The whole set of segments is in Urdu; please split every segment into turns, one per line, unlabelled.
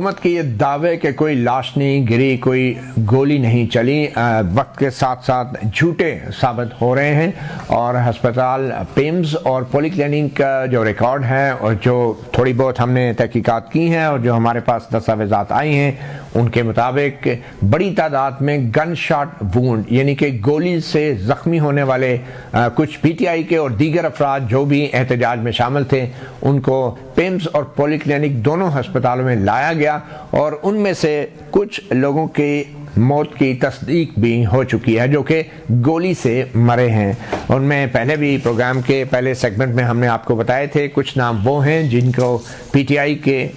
حکومت کے یہ دعوے کہ کوئی لاش نہیں گری، کوئی گولی نہیں چلی، وقت کے ساتھ ساتھ جھوٹے ثابت ہو رہے ہیں، اور ہسپتال پیمز اور پولی کلینک کا جو ریکارڈ ہے اور جو تھوڑی بہت ہم نے تحقیقات کی ہیں اور جو ہمارے پاس دستاویزات آئی ہیں ان کے مطابق بڑی تعداد میں گن شاٹ وونڈ یعنی کہ گولی سے زخمی ہونے والے کچھ پی ٹی آئی کے اور دیگر افراد جو بھی احتجاج میں شامل تھے ان کو پیمز اور پولی کلینک دونوں ہسپتالوں میں لایا گیا، اور ان میں سے کچھ لوگوں کی موت کی تصدیق بھی ہو چکی ہے جو کہ گولی سے مرے ہیں۔ ان میں پہلے بھی پروگرام کے پہلے سیگمنٹ میں ہم نے آپ کو بتائے تھے کچھ نام وہ ہیں جن کو پی ٹی آئی کے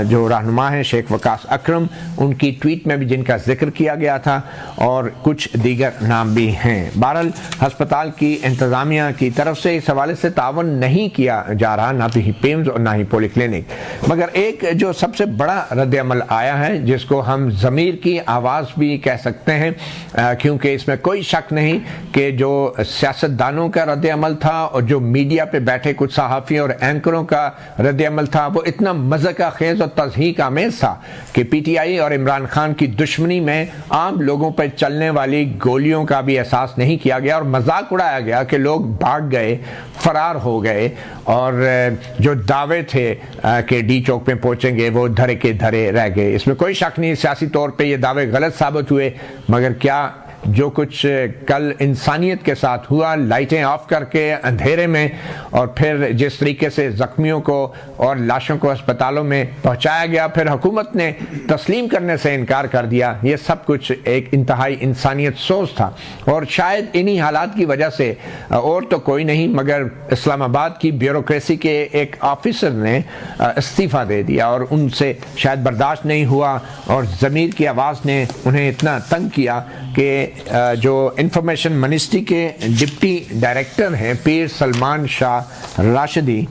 جو رہنما ہیں شیخ وقاص اکرم، ان کی ٹویٹ میں بھی جن کا ذکر کیا گیا تھا، اور کچھ دیگر نام بھی ہیں۔ بہرحال ہسپتال کی انتظامیہ کی طرف سے اس حوالے سے تعاون نہیں کیا جا رہا، نہ بھی پیمز اور نہ ہی پولی کلینک، مگر ایک جو سب سے بڑا رد عمل آیا ہے جس کو ہم ضمیر کی آواز بھی کہہ سکتے ہیں، کیونکہ اس میں کوئی شک نہیں کہ جو سیاستدانوں کا رد عمل تھا اور جو میڈیا پہ بیٹھے کچھ صحافیوں اور اینکروں کا رد عمل تھا وہ اتنا مذاق خیز اور تضحیک آمیز تھا کہ پی ٹی آئی اور عمران خان کی دشمنی میں عام لوگوں پر چلنے والی گولیوں کا بھی احساس نہیں کیا گیا، اور مذاق اڑایا گیا کہ لوگ بھاگ گئے، فرار ہو گئے، اور جو دعوے تھے کہ ڈی چوک پہ پہنچیں گے وہ دھرے کے دھرے رہ گئے۔ اس میں کوئی شک نہیں سیاسی طور پہ یہ دعوے غلط ثابت ہوئے، مگر کیا جو کچھ کل انسانیت کے ساتھ ہوا، لائٹیں آف کر کے اندھیرے میں، اور پھر جس طریقے سے زخمیوں کو اور لاشوں کو ہسپتالوں میں پہنچایا گیا، پھر حکومت نے تسلیم کرنے سے انکار کر دیا، یہ سب کچھ ایک انتہائی انسانیت سوز تھا۔ اور شاید انہی حالات کی وجہ سے اور تو کوئی نہیں مگر اسلام آباد کی بیوروکریسی کے ایک آفیسر نے استعفیٰ دے دیا، اور ان سے شاید برداشت نہیں ہوا اور ضمیر کی آواز نے انہیں اتنا تنگ کیا کہ جو انفارمیشن منسٹری کے ڈپٹی ڈائریکٹر ہیں پیر سلمان شاہ راشدی،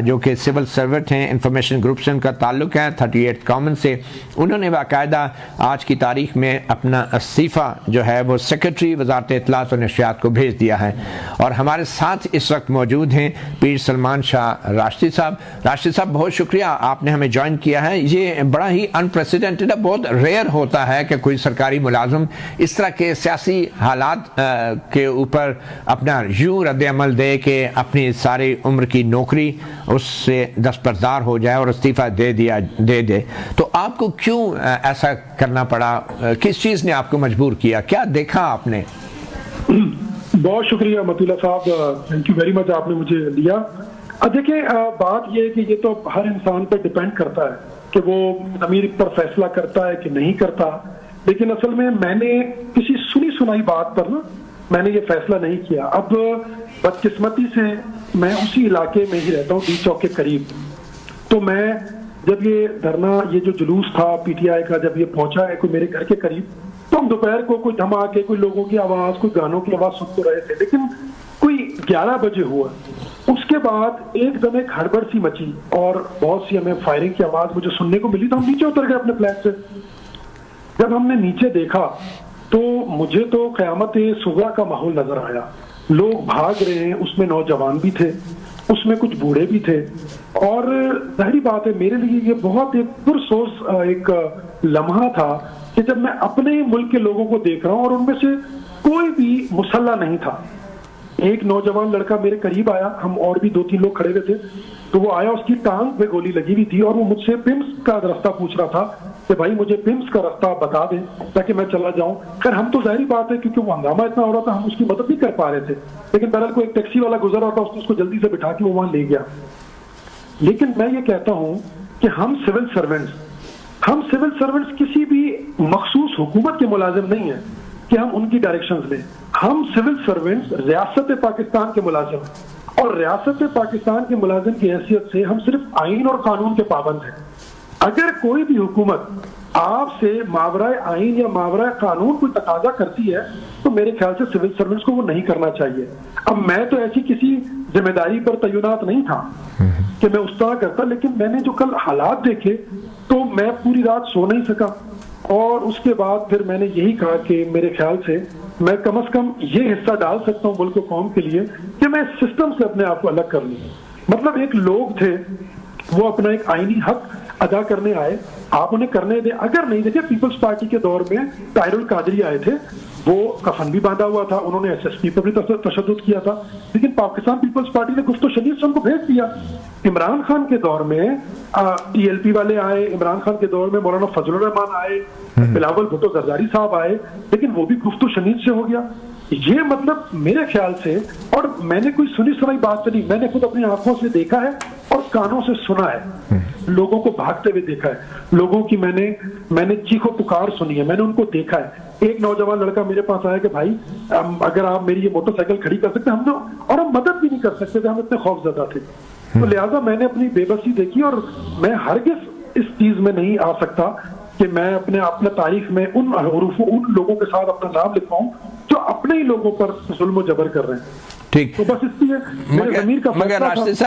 جو کہ سول سرونٹ ہیں، انفارمیشن گروپ سے ان کا تعلق ہے 38 کامن سے، انہوں نے باقاعدہ آج کی تاریخ میں اپنا استعفیٰ جو ہے وہ سیکرٹری وزارت اطلاعات و نشریات کو بھیج دیا ہے۔ اور ہمارے ساتھ اس وقت موجود ہیں پیر سلمان شاہ راشدی صاحب۔ راشدی صاحب بہت شکریہ، آپ نے ہمیں جوائن کیا ہے۔ یہ بڑا ہی انپریسیڈنٹڈ ہے، بہت ریئر ہوتا ہے کہ کوئی سرکاری ملازم اس طرح کے سیاسی حالات کے اوپر اپنا یوں رد عمل دے کہ اپنی ساری عمر کی نوکری اس سے دستبردار ہو جائے اور استعفیٰ دے دے۔ تو آپ کو کیوں ایسا کرنا پڑا؟ کس چیز نے آپ کو مجبور کیا؟ کیا دیکھا آپ نے؟
بہت شکریہ مطیلہ صاحب، تھینک یو ویری مچ، آپ نے مجھے لیا۔ دیکھیں بات یہ ہے کہ یہ تو ہر انسان پہ ڈیپینڈ کرتا ہے کہ وہ ضمیر پر فیصلہ کرتا ہے کہ نہیں کرتا، لیکن اصل میں نے کسی سنی سنائی بات پر میں نے یہ فیصلہ نہیں کیا۔ اب بدقسمتی سے میں اسی علاقے میں ہی رہتا ہوں، ڈی چوک کے قریب، تو میں جب یہ دھرنا، یہ جو جلوس تھا پی ٹی آئی کا، جب یہ پہنچا ہے کوئی میرے گھر کے قریب، تو ہم دوپہر کو کوئی دھماکے، کوئی لوگوں کی آواز، کوئی گانوں کی آواز سن تو رہے تھے، لیکن کوئی 11 بجے ہوا، اس کے بعد ایک دم ایک ہڑبڑ سی مچی اور بہت سی ہمیں فائرنگ کی آواز مجھے سننے کو ملی، تو ہم نیچے اتر گئے اپنے فلیٹ سے۔ جب ہم نے نیچے دیکھا تو مجھے تو قیامت صغریٰ کا ماحول نظر آیا، لوگ بھاگ رہے ہیں، اس میں نوجوان بھی تھے، اس میں کچھ بوڑھے بھی تھے، اور ظاہری بات ہے میرے لیے یہ بہت ایک پرسوز ایک لمحہ تھا کہ جب میں اپنے ملک کے لوگوں کو دیکھ رہا ہوں اور ان میں سے کوئی بھی مسلح نہیں تھا۔ ایک نوجوان لڑکا میرے قریب آیا، ہم اور بھی 2-3 لوگ کھڑے ہوئے تھے، تو وہ آیا، اس کی ٹانگ پہ گولی لگی ہوئی تھی، اور وہ مجھ سے پمس کا راستہ پوچھ رہا تھا کہ بھائی مجھے پمس کا راستہ بتا دیں تاکہ میں چلا جاؤں۔ خیر ہم تو ظاہری بات ہے کیونکہ وہ ہنگامہ اتنا ہو رہا تھا ہم اس کی مدد نہیں کر پا رہے تھے، لیکن بہرحال کوئی ایک ٹیکسی والا گزر رہا تھا، اس نے اس کو جلدی سے بٹھا کے وہ وہاں لے گیا۔ لیکن میں یہ کہتا ہوں کہ ہم سول سرونٹس کسی بھی مخصوص حکومت کے ملازم نہیں ہیں کہ ہم ان کی ڈائریکشنز لیں، ہم سول سرونٹس ریاست پاکستان کے ملازم ہیں، اور ریاست پاکستان کے ملازم کی حیثیت سے ہم صرف آئین اور قانون کے پابند ہیں۔ اگر کوئی بھی حکومت آپ سے ماورائے آئین یا ماورائے قانون کوئی تقاضا کرتی ہے تو میرے خیال سے سول سرونٹس کو وہ نہیں کرنا چاہیے۔ اب میں تو ایسی کسی ذمہ داری پر تعینات نہیں تھا کہ میں اس طرح کرتا، لیکن میں نے جو کل حالات دیکھے تو میں پوری رات سو نہیں سکا، اور اس کے بعد پھر میں نے یہی کہا کہ میرے خیال سے میں کم از کم یہ حصہ ڈال سکتا ہوں ملک و قوم کے لیے کہ میں سسٹم سے اپنے آپ کو الگ کر لوں۔ مطلب ایک لوگ تھے وہ اپنا ایک آئینی حق ادا کرنے آئے آپ انہیں کرنے دیں. اگر نہیں, دیکھیں پیپلز پارٹی کے دور میں طاہر القادری آئے تھے, وہ کفن بھی باندھا ہوا تھا, انہوں نے ایس ایس پی پر بھی تشدد کیا تھا, لیکن پاکستان پیپلز پارٹی نے گفت و شنید سے ان کو بھیج دیا. عمران خان کے دور میں ٹی ایل پی والے آئے, عمران خان کے دور میں مولانا فضل الرحمان آئے, بلاول بھٹو زرداری صاحب آئے, لیکن وہ بھی گفت و شنید سے ہو گیا. یہ مطلب میرے خیال سے, اور میں نے کوئی سنی سنائی بات نہیں, میں نے خود اپنی آنکھوں سے دیکھا ہے اور کانوں سے سنا ہے, لوگوں کو بھاگتے ہوئے دیکھا ہے, لوگوں کی میں نے چیخ و پکار سنی ہے, میں نے ان کو دیکھا ہے. ایک نوجوان لڑکا میرے پاس آیا کہ بھائی اگر آپ میری یہ موٹر سائیکل کھڑی کر سکتے, ہم تو, اور ہم مدد بھی نہیں کر سکتے تھے, ہم اتنے خوف زدہ تھے. تو لہٰذا میں نے اپنی بے بسی دیکھی, اور میں ہرگز اس چیز میں نہیں آ سکتا کہ میں اپنے تاریخ میں ان لوگوں کے ساتھ اپنا نام لکھواؤں جو اپنے ہی لوگوں پر ظلم و جبر کر رہے ہیں.
ٹھیک,
تو بس اس لیے میرے ضمیر کا
مگر راشد